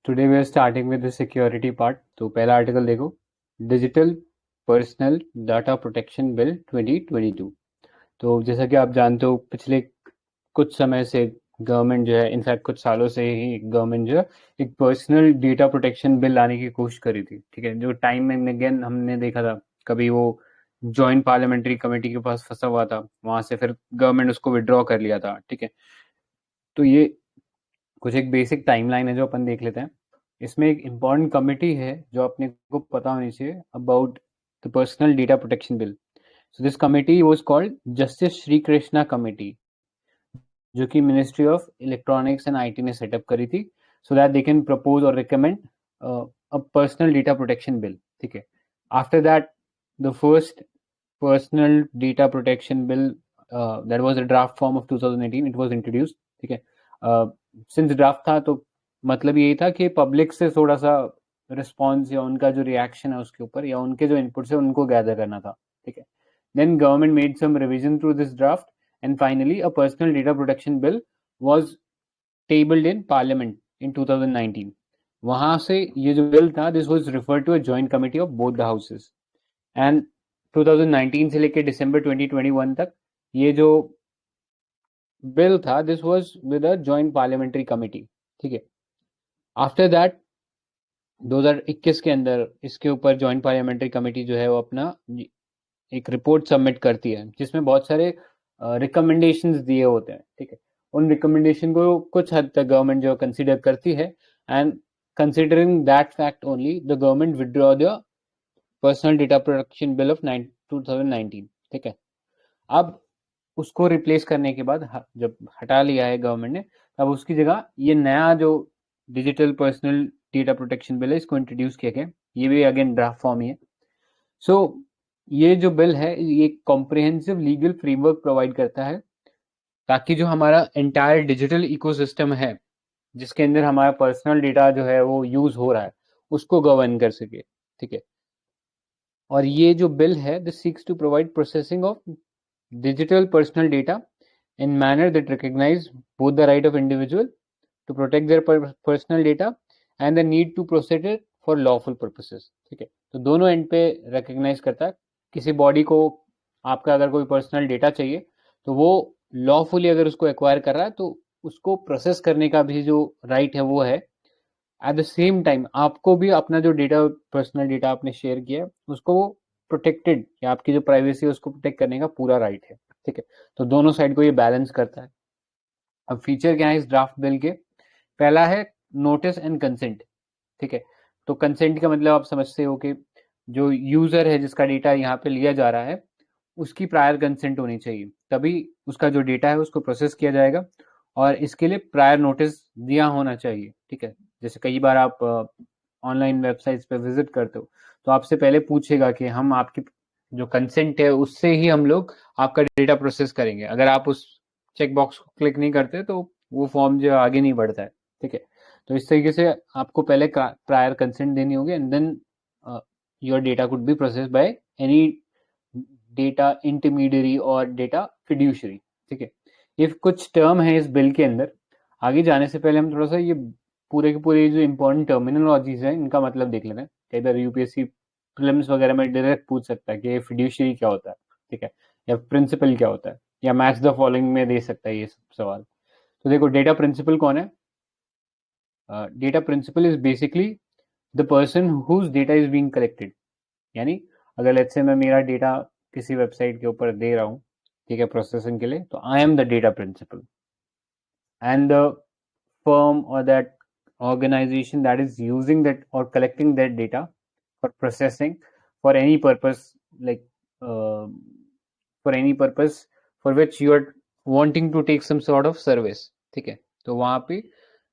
Today we are starting with the security part. तो पहला article देखो, digital personal data protection bill 2022। तो जैसा कि आप जानते हो, पिछले कुछ समय से गवर्नमेंट जो है, इनफैक्ट कुछ सालों से ही गवर्नमेंट जो है एक पर्सनल डेटा प्रोटेक्शन बिल लाने की कोशिश करी थी। ठीक है, जो टाइम एंड अगेन हमने देखा था, कभी वो जॉइंट पार्लियामेंट्री कमेटी के पास फंसा हुआ था, वहां से फिर गवर्नमेंट उसको विड्रॉ कर लिया था। ठीक है, तो ये कुछ एक बेसिक टाइमलाइन है जो अपन देख लेते हैं। इसमें एक इम्पॉर्टेंट कमिटी है जो अपने को पता होनी चाहिए about the personal data protection bill. So this committee was called justice Shri Krishna committee, जो कि ministry of electronics and IT ने सेटअप करी थी, so that they can propose और recommend a personal data protection bill. ठीक है, after that the first personal data protection bill that was a draft form of 2018, it was introduced. ठीक है, since draft था तो मतलब यही था कि पब्लिक से थोड़ा सा रिस्पॉन्स या उनका जो रिएक्शन है उसके ऊपर, या उनके जो इनपुट्स है उनको गैदर करना था। ठीक है, then government made some revision through this draft and finally a personal data protection bill was tabled in parliament in 2019। वहां से ये जो बिल था, this was referred to a joint committee of both the houses, and 2019 से लेकर दिसंबर 2021 तक ये जो बिल था, this was with a joint parliamentary committee. ठीक है, आफ्टर दैट 2021 के अंदर इसके ऊपर जॉइंट पार्लियामेंट्री कमेटी जो है वो अपना एक रिपोर्ट सबमिट करती है, जिसमें बहुत सारे रिकमेंडेशंस दिए होते हैं। ठीक है, उन रिकमेंडेशन को कुछ हद तक गवर्नमेंट जो कंसीडर करती है, and considering that fact only the government withdraw the personal data protection bill of 2019। ठीक है, अब उसको रिप्लेस करने के बाद जब हटा लिया है गवर्नमेंट ने, अब उसकी जगह ये नया जो digital personal data protection bill है इसको इंट्रोड्यूस किया गया। ये भी अगेन ड्राफ्ट फॉर्म ही है। सो ये जो बिल है ये कॉम्प्रिहेंसिव लीगल फ्रेमवर्क प्रोवाइड करता है, ताकि जो हमारा एंटायर डिजिटल इकोसिस्टम है, जिसके अंदर हमारा पर्सनल डेटा जो है वो यूज हो रहा है, उसको गवर्न कर सके। ठीक है, और ये जो बिल है this seeks to provide processing of digital personal data in manner that recognize both the right of individual to protect their personal data and the need to process it for lawful purposes। ठीक है, तो दोनों and पे recognise करता है। किसी body को आपका अगर कोई पर्सनल डेटा चाहिए तो वो लॉफुली अगर उसको एक्वायर कर रहा है तो उसको प्रोसेस करने का भी जो राइट है वो है। एट द सेम टाइम आपको भी अपना जो डेटा, पर्सनल डेटा आपने शेयर किया है उसको प्रोटेक्टेड, या आपकी जो प्राइवेसी है उसको प्रोटेक्ट करने का पूरा राइट है। ठीक है, तो दोनों साइड को ये बैलेंस करता है। अब फीचर क्या है इस ड्राफ्ट बिल के? पहला है नोटिस एंड कंसेंट। ठीक है, तो कंसेंट का मतलब आप समझते हो कि जो यूजर है जिसका डेटा यहाँ पे लिया जा रहा है उसकी प्रायर कंसेंट होनी चाहिए, तभी उसका जो डेटा है उसको प्रोसेस किया जाएगा, और इसके लिए प्रायर नोटिस दिया होना चाहिए। ठीक है, जैसे कई बार आप ऑनलाइन वेबसाइट्स पे विजिट करते हो तो आपसे पहले पूछेगा कि हम आपकी जो कंसेंट है उससे ही हम लोग आपका डेटा प्रोसेस करेंगे। अगर आप उस चेक बॉक्स को क्लिक नहीं करते तो वो फॉर्म जो आगे नहीं बढ़ता है। ठीक है, तो इस तरीके से आपको पहले प्रायर कंसेंट देनी होगी, and then your data could be process by any data intermediary और डेटा फिड्यूशरी। ठीक है, ये कुछ टर्म है इस बिल के अंदर। आगे जाने से पहले हम थोड़ा सा ये पूरे के पूरे जो इंपॉर्टेंट टर्मिनोलॉजीज हैं इनका मतलब देख लेते हैं। कई बार यूपीएससी प्रीलिम्स वगैरह में डायरेक्ट पूछ सकता है कि फिड्यूशरी क्या होता है। ठीक है, या प्रिंसिपल क्या होता है, या मैच द फॉलोइंग में दे सकता है ये सब सवाल। तो देखो, डेटा प्रिंसिपल कौन है? Data principal is basically the person whose data is being collected. यानी अगर लेट्स से मैं मेरा डेटा किसी वेबसाइट के ऊपर दे रहा हूँ, ठीक है, प्रोसेसिंग के लिए, तो I am the data principal, and the firm or that organization that is using that or collecting that data for processing for any purpose, like uh, for any purpose for which you are wanting to take some sort of service। ठीक है, तो वहां पे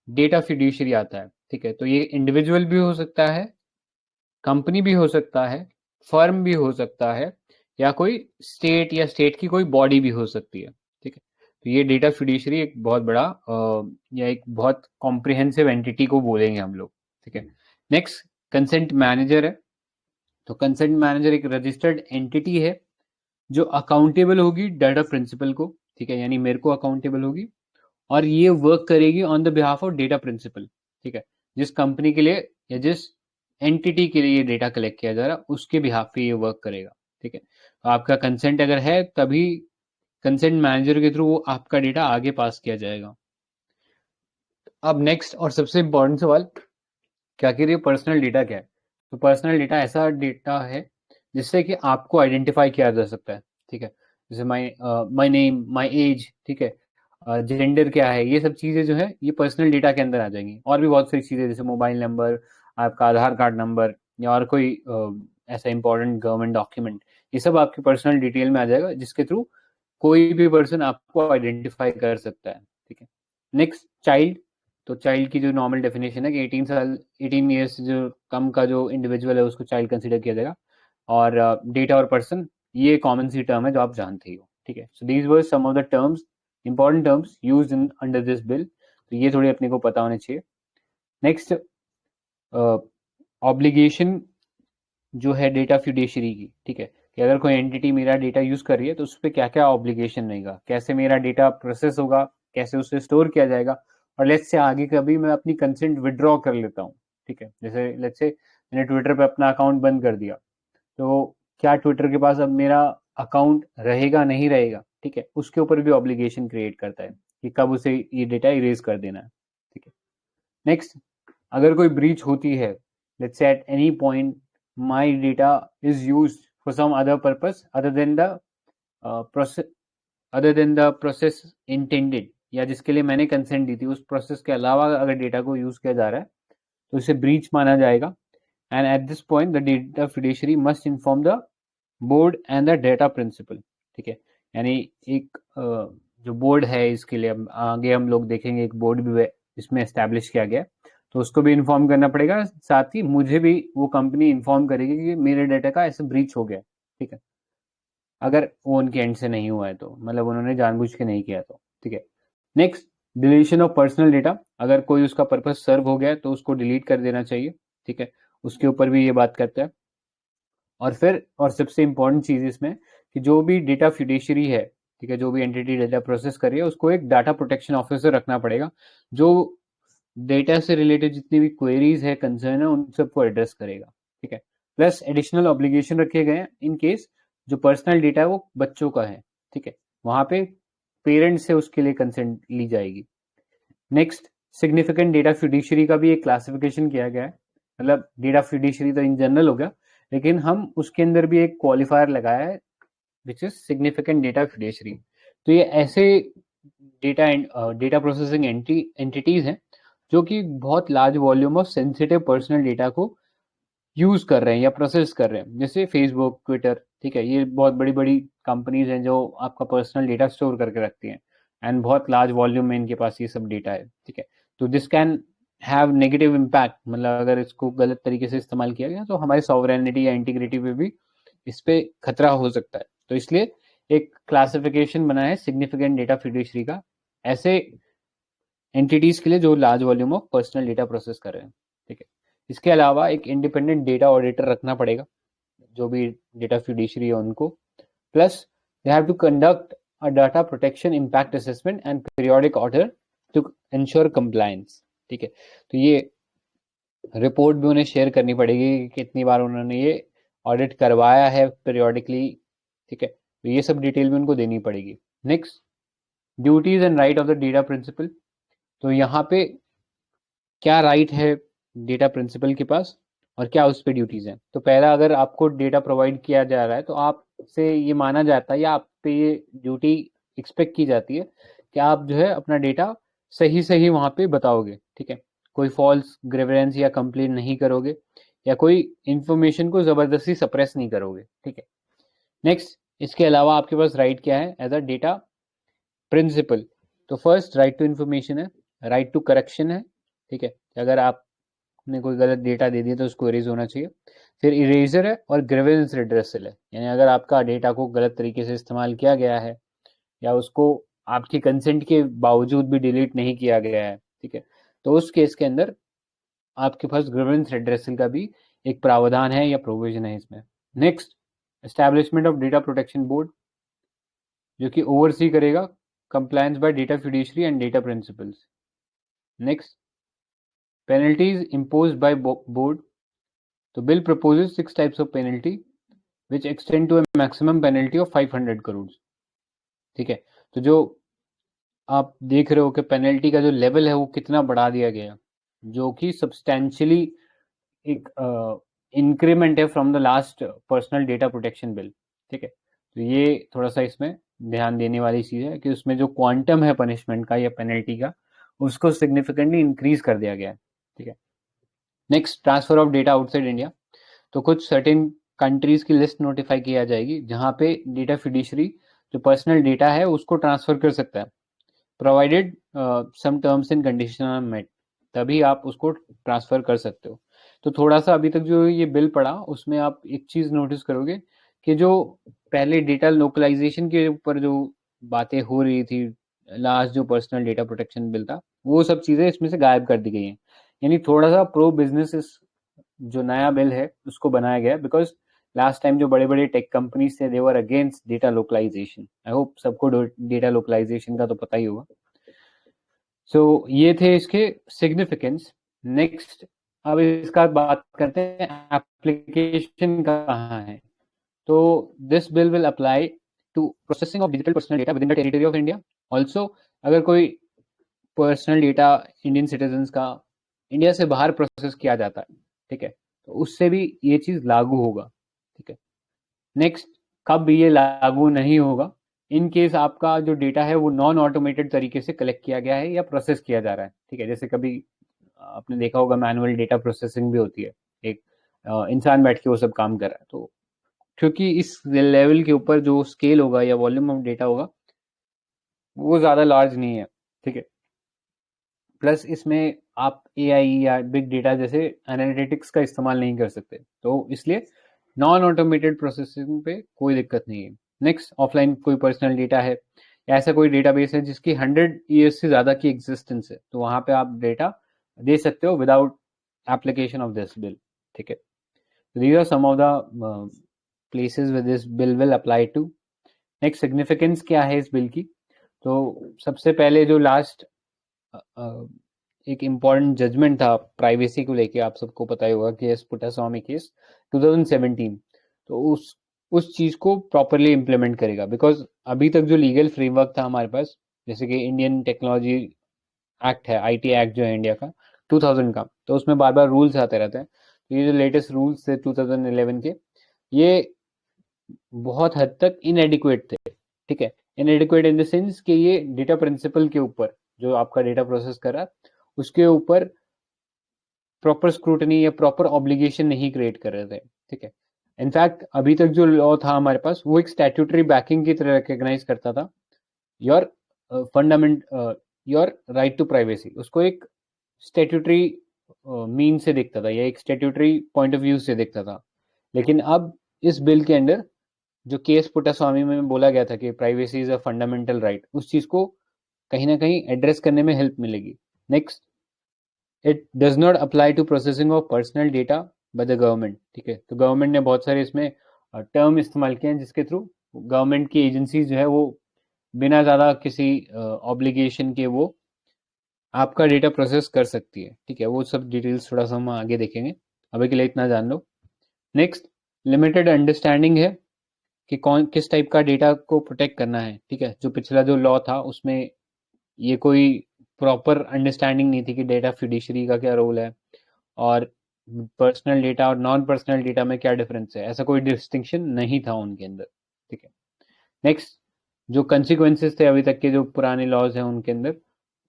data fiduciary आता है। ठीक है, तो ये इंडिविजुअल भी हो सकता है, कंपनी भी हो सकता है, फर्म भी हो सकता है, या कोई स्टेट या स्टेट की कोई बॉडी भी हो सकती है। ठीक है, तो ये डेटा फिड्यूशरी एक बहुत बड़ा या एक बहुत कॉम्प्रिहेंसिव एंटिटी को बोलेंगे हम लोग। ठीक है, नेक्स्ट कंसेंट मैनेजर है। तो कंसेंट मैनेजर एक रजिस्टर्ड एंटिटी है जो अकाउंटेबल होगी डाटा प्रिंसिपल को। ठीक है, यानी मेरे को अकाउंटेबल होगी, और ये वर्क करेगी on the behalf of data principal. ठीक है, जिस कंपनी के लिए या जिस एंटिटी के लिए ये डेटा कलेक्ट किया जा रहा है उसके बिहाफ पे ये वर्क करेगा। ठीक है, तो आपका कंसेंट अगर है तभी कंसेंट मैनेजर के थ्रू वो आपका डेटा आगे पास किया जाएगा। अब नेक्स्ट और सबसे इंपॉर्टेंट सवाल, क्या कह रही है पर्सनल डेटा क्या है? तो पर्सनल डेटा ऐसा डेटा है जिससे कि आपको आइडेंटिफाई किया जा सकता है। ठीक है, जैसे माय नेम, माय एज, ठीक है, जेंडर क्या है, ये सब चीजें जो है ये पर्सनल डेटा के अंदर आ जाएंगी। और भी बहुत सारी चीजें जैसे मोबाइल नंबर, आपका आधार कार्ड नंबर या और कोई ऐसा इंपॉर्टेंट गवर्नमेंट डॉक्यूमेंट, ये सब आपके पर्सनल डिटेल में आ जाएगा जिसके थ्रू कोई भी पर्सन आपको आइडेंटिफाई कर सकता है। ठीक है, नेक्स्ट चाइल्ड। तो चाइल्ड की जो नॉर्मल डेफिनेशन है कि 18 ईयर्स जो कम का जो इंडिविजुअल है उसको चाइल्ड कंसीडर किया जाएगा। और डेटा और पर्सन ये कॉमन सी टर्म है जो आप जानते ही हो। ठीक है, so these were some of the terms, important terms used in under this bill, तो ये थोड़े अपने को पता होने चाहिए। नेक्स्ट, ऑब्लिगेशन जो है डेटा फिडेशियरी की। ठीक है, कि अगर कोई एंटिटी मेरा डेटा यूज कर रही है तो उस पर क्या क्या ऑब्लिगेशन रहेगा, कैसे मेरा डेटा प्रोसेस होगा, कैसे उसे स्टोर किया जाएगा, और लेट्स से आगे कभी मैं अपनी कंसेंट विड्रॉ कर लेता हूँ। ठीक है, जैसे लेट्स से मैंने ट्विटर पे अपना अकाउंट बंद कर दिया, तो क्या ट्विटर के पास अब मेरा अकाउंट रहेगा नहीं रहेगा? ठीक है, उसके ऊपर भी ऑब्लिगेशन क्रिएट करता है कि कब उसे ये डेटा इरेज कर देना है। ठीक है, नेक्स्ट, अगर कोई ब्रीच होती है, let's say at any point my data is used for some other purpose other than the process intended, या जिसके लिए मैंने कंसेंट दी थी उस प्रोसेस के अलावा अगर डेटा को यूज किया जा रहा है तो इसे ब्रीच माना जाएगा। And at this point the data fiduciary must inform the board and the data principal. ठीक है, यानी एक जो बोर्ड है, इसके लिए आगे हम लोग देखेंगे एक बोर्ड भी इसमें एस्टेब्लिश किया गया, तो उसको भी इन्फॉर्म करना पड़ेगा, साथ ही मुझे भी वो कंपनी इन्फॉर्म करेगी कि मेरे डेटा का ऐसे ब्रीच हो गया। ठीक है, अगर वो उनके एंड से नहीं हुआ है तो, मतलब उन्होंने जानबूझ के नहीं किया तो। ठीक है, next, deletion of personal data. अगर कोई उसका पर्पस सर्व हो गया है तो उसको डिलीट कर देना चाहिए। ठीक है, उसके ऊपर भी ये बात करता है। और फिर और सबसे इंपॉर्टेंट चीज इसमें कि जो भी डेटा फिडेशियरी है, ठीक है, जो भी एंटिटी डेटा प्रोसेस कर रही है उसको एक डाटा प्रोटेक्शन ऑफिसर रखना पड़ेगा जो डेटा से रिलेटेड जितनी भी क्वेरीज है, कंसर्न है, उन सबको एड्रेस करेगा। ठीक है, प्लस एडिशनल ऑब्लिगेशन रखे गए हैं इन केस जो पर्सनल डेटा है वो बच्चों का है। ठीक है, वहां पे पेरेंट्स से उसके लिए कंसेंट ली जाएगी। नेक्स्ट, सिग्निफिकेंट डेटा फिड्यूशरी का भी एक क्लासिफिकेशन किया गया है। मतलब डेटा फिड्यूशरी तो इन जनरल हो गया, लेकिन हम उसके अंदर भी एक क्वालिफायर लगाया है which is significant data fiduciary. तो ये ऐसे डेटा प्रोसेसिंग एंटिटीज हैं जो कि बहुत large volume of sensitive personal data को यूज कर रहे हैं या प्रोसेस कर रहे हैं, जैसे फेसबुक, ट्विटर। ठीक है, ये बहुत बड़ी बड़ी कंपनीज हैं जो आपका पर्सनल डेटा स्टोर करके रखती हैं एंड बहुत लार्ज वॉल्यूम में इनके पास ये सब डेटा है। ठीक है, तो this can have negative impact, मतलब अगर इसको गलत तरीके से इस्तेमाल किया गया तो हमारी सॉवरेनिटी या इंटीग्रिटी पे भी इस पे खतरा हो सकता है। तो इसलिए एक क्लासिफिकेशन बना है सिग्निफिकेंट डेटा फिड्यूशरी का, ऐसे एंटिटीज के लिए जो large volume of personal data process कर रहे हैं। ठीक है, इसके अलावा एक इंडिपेंडेंट डेटा ऑडिटर रखना पड़ेगा जो भी डेटा फिड्यूशरी है उनको। Plus they have to conduct a data protection impact assessment and periodic audit to ensure compliance. ठीक है, तो ये रिपोर्ट भी उन्हें शेयर करनी पड़ेगी कि कितनी बार उन्होंने ये ऑडिट करवाया है पीरियोडिकली। ठीक है, तो ये सब डिटेल भी उनको देनी पड़ेगी। Next, duties and right of the data principal. तो यहाँ पे क्या राइट है डेटा प्रिंसिपल के पास और क्या उस पर ड्यूटीज हैं। तो पहला, अगर आपको डेटा प्रोवाइड किया जा रहा है तो आपसे ये माना जाता है या आप पे ये ड्यूटी एक्सपेक्ट की जाती है कि आप जो है अपना डेटा सही सही वहां पे बताओगे। ठीक है, कोई फॉल्स ग्रेवेंस या कंप्लेन नहीं करोगे या कोई इंफॉर्मेशन को जबरदस्ती सप्रेस नहीं करोगे। ठीक है, नेक्स्ट, इसके अलावा आपके पास राइट क्या है एज अ डेटा प्रिंसिपल? तो फर्स्ट, राइट टू इन्फॉर्मेशन है, राइट टू करेक्शन है। ठीक है, अगर आपने कोई गलत डेटा दे दिया तो उसको इरेज होना चाहिए। फिर इरेजर है और ग्रीवेंस रिड्रेसल है, यानी अगर आपका डेटा को गलत तरीके से इस्तेमाल किया गया है या उसको आपकी कंसेंट के बावजूद भी डिलीट नहीं किया गया है, ठीक है, तो उस केस के अंदर आपके पास ग्रीवेंस रिड्रेसल का भी एक प्रावधान है या प्रोविजन है इसमें। Next, establishment of data protection board जो कि ओवरसी करेगा compliance bye data fiduciary and data principles. Next, penalties imposed by board. तो bill proposes 6 types of penalty which extend to a maximum penalty of 500 crores. ठीक है, तो जो आप देख रहे हो कि पेनल्टी का जो लेवल है वो कितना बढ़ा दिया गया, जो कि सब्सटेंशियली एक इंक्रीमेंट है from the last personal data protection bill. ठीक है, तो ये थोड़ा सा इसमें ध्यान देने वाली चीज़ है कि उसमें जो क्वांटम है पनिशमेंट का या पेनल्टी का, उसको सिग्निफिकेंटली इंक्रीज कर दिया गया है. ठीक है, next, transfer of data outside India. तो कुछ सर्टेन कंट्रीज की लिस्ट नोटिफाई किया जाएगी जहां पे डेटा फिड्यूशरी जो पर्सनल डेटा है उसको ट्रांसफर कर सकता है, provided some terms and condition are met. तभी आप उसको ट्रांसफर कर सकते हो. तो थोड़ा सा अभी तक जो ये बिल पड़ा उसमें आप एक चीज नोटिस करोगे कि जो पहले डेटा लोकलाइजेशन के ऊपर जो बातें हो रही थी, लास्ट जो पर्सनल डेटा प्रोटेक्शन बिल था, वो सब चीजें इसमें से गायब कर दी गई हैं. यानी थोड़ा सा प्रो बिजनेस जो नया बिल है उसको बनाया गया, बिकॉज लास्ट टाइम जो बड़े बड़े टेक कंपनीज थे they were against data localisation. I hope सबको डेटा लोकलाइजेशन का तो पता ही होगा. सो ये थे इसके सिग्निफिकेंस. नेक्स्ट, अब इसका बात करते हैं एप्लीकेशन कहाँ है. तो this bill will apply to processing of digital personal data within the territory of India. Also अगर कोई पर्सनल डेटा इंडियन सिटीजन का इंडिया से बाहर प्रोसेस किया जाता है, ठीक है, तो उससे भी ये चीज लागू होगा. ठीक है, नेक्स्ट, कब ये लागू नहीं होगा, इन केस आपका जो डेटा है वो नॉन ऑटोमेटेड तरीके से कलेक्ट किया गया है या प्रोसेस किया जा रहा है. ठीक है, जैसे कभी आपने देखा होगा मैनुअल डेटा प्रोसेसिंग भी होती है, एक इंसान बैठ के वो सब काम कर रहा है. तो क्योंकि इस लेवल के ऊपर जो स्केल होगा या वॉल्यूम ऑफ डेटा होगा वो ज्यादा लार्ज नहीं है. ठीक है, प्लस इसमें आप एआई या बिग डेटा जैसे एनालिटिक्स का इस्तेमाल नहीं कर सकते, तो इसलिए नॉन ऑटोमेटेड प्रोसेसिंग पे कोई दिक्कत नहीं है. नेक्स्ट, ऑफलाइन कोई पर्सनल डेटा है या ऐसा कोई डेटाबेस है जिसकी 100 ईयर्स से ज्यादा की एग्जिस्टेंस है, तो वहां पे आप डेटा दे सकते हो without application of this bill. ठीक है, these are some of the places where this bill will apply to. Next, significance क्या है इस बिल की. तो सबसे पहले जो लास्ट एक इम्पॉर्टेंट जजमेंट था प्राइवेसी को लेके, आप सबको पता ही होगा, केस पुट्टास्वामी केस 2017, तो उस चीज को प्रॉपरली इम्प्लीमेंट करेगा. बिकॉज अभी तक जो लीगल फ्रेमवर्क था हमारे पास, जैसे कि इंडियन टेक्नोलॉजी एक्ट है, आईटी एक्ट जो है इंडिया का 2000 का, तो उसमें बार बार रूल्स आते रहते हैं. तो ये जो लेटेस्ट रूल्स थे 2011 के, ये बहुत हद तक इनएडिक्वेट थे. ठीक है, इनएडिक्वेट इन द सेंस कि ये डेटा प्रिंसिपल के ऊपर, जो आपका डेटा प्रोसेस कर रहा है उसके ऊपर प्रॉपर स्क्रूटनी या प्रॉपर ऑब्लिगेशन नहीं क्रिएट कर रहे थे. ठीक है, इनफैक्ट अभी तक जो लॉ था हमारे पास वो एक स्टैट्यूटरी बैकिंग की तरह रिकॉग्नाइज करता था your fundament your right to privacy. उसको एक स्टैट्यूटरी मीन से देखता था या एक स्टैट्यूटरी पॉइंट ऑफ व्यू से देखता था. लेकिन अब इस बिल के अंडर जो केस पुट्टास्वामी में बोला गया था कि privacy is a fundamental right, उस चीज को कहीं ना कहीं एड्रेस करने में हेल्प मिलेगी. Next, it does not apply to processing of personal data by the government. ठीक है, तो गवर्नमेंट ने बहुत सारे इसमें टर्म इस्तेमाल किए हैं जिसके थ्रू गवर्नमेंट की एजेंसीज जो है वो बिना ज्यादा किसी ऑब्लिगेशन के वो आपका डेटा प्रोसेस कर सकती है. ठीक है, वो सब डिटेल्स थोड़ा सा हम आगे देखेंगे, अभी के लिए इतना जान लो. नेक्स्ट, लिमिटेड अंडरस्टैंडिंग है कि कौन किस टाइप का डेटा को प्रोटेक्ट करना है. ठीक है, जो पिछला जो लॉ था उसमें ये कोई प्रॉपर अंडरस्टैंडिंग नहीं थी कि डेटा फिड्यूशरी का क्या रोल है और पर्सनल डेटा और नॉन पर्सनल डेटा में क्या डिफरेंस है, ऐसा कोई डिस्टिंक्शन नहीं था उनके अंदर. ठीक है, नेक्स्ट, जो कंसिक्वेंसेस थे अभी तक के जो पुराने लॉज हैं उनके अंदर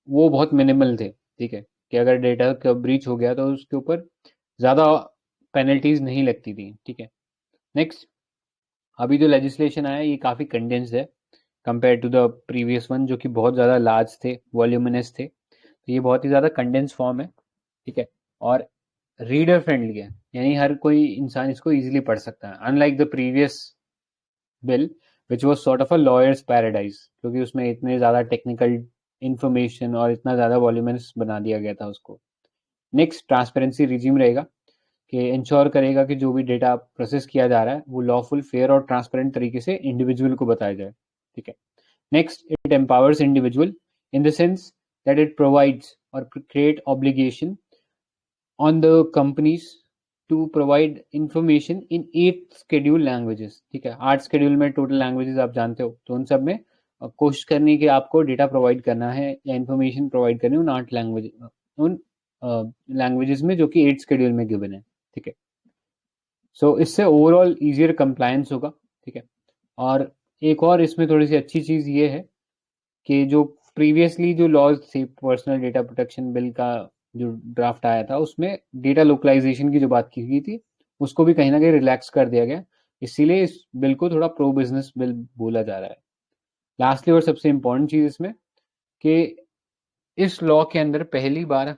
वो बहुत मिनिमल थे. ठीक है, कि अगर डेटा का ब्रीच हो गया तो उसके ऊपर ज्यादा पेनल्टीज नहीं लगती थी. ठीक है, नेक्स्ट, अभी जो लेजिस्लेशन आया ये काफी कंडेंस्ड है compare to the previous one जो कि बहुत ज़्यादा लार्ज थे, वॉल्यूमिनस थे. तो ये बहुत ही ज़्यादा कंडेंस फॉर्म है. ठीक है, और रीडर फ्रेंडली है, यानी हर कोई इंसान इसको इजीली पढ़ सकता है, unlike the previous bill which was sort of a lawyers paradise, क्योंकि उसमें इतने ज़्यादा टेक्निकल इंफॉर्मेशन और इतना ज़्यादा वॉल्यूमिनस बना दिया गया था उसको. नेक्स्ट, ट्रांसपेरेंसी रिजीम रहेगा कि इंश्योर करेगा कि जो भी डेटा प्रोसेस किया जा रहा है वो लॉफुल, फेयर और ट्रांसपेरेंट तरीके से इंडिविजुअल को बताया जाए. ठीक है, next, it empowers individual in the sense that it provides or create obligation on the companies to provide information in 8 scheduled languages. ठीक है, 8 schedule में टोटल लैंग्वेजेस आप जानते हो, तो उन सब में कोशिश करनी कि आपको डेटा प्रोवाइड करना है या इन्फॉर्मेशन प्रोवाइड करनी है उन 8 लैंग्वेज, उन लैंग्वेजेस में जो कि 8 schedule में गिवन है। ठीक है, सो इससे ओवरऑल इजियर कंप्लायंस होगा। ठीक है, और एक और इसमें थोड़ी सी अच्छी चीज़ ये है कि जो प्रीवियसली जो लॉज थे पर्सनल डेटा प्रोटेक्शन बिल का जो ड्राफ्ट आया था उसमें डेटा लोकलाइजेशन की जो बात की गई थी उसको भी कहीं ना कहीं रिलैक्स कर दिया गया, इसीलिए इस बिल को थोड़ा प्रो बिजनेस बिल बोला जा रहा है। लास्टली और सबसे इम्पोर्टेंट चीज इसमें कि इस लॉ के अंदर पहली बार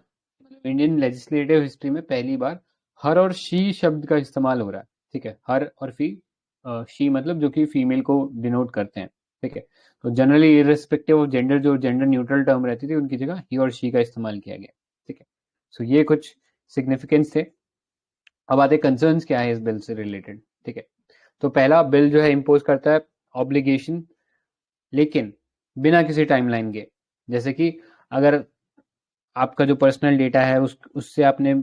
इंडियन लेजिस्लेटिव हिस्ट्री में पहली बार हर और शी शब्द का इस्तेमाल हो रहा है। ठीक है, हर और शी मतलब जो कि फीमेल को डिनोट करते हैं। ठीक है, तो जनरली इररिस्पेक्टिव ऑफ जेंडर जो जेंडर न्यूट्रल टर्म रहती थी उनकी जगह ही और शी का इस्तेमाल किया गया। ठीक है, सो ये कुछ सिग्निफिकेंस थे। अब आते कंसर्न्स क्या है इस बिल से रिलेटेड। ठीक है, तो पहला बिल जो है इम्पोज करता है ऑब्लिगेशन, लेकिन बिना किसी टाइमलाइन के। जैसे कि अगर आपका जो पर्सनल डेटा है उससे आपने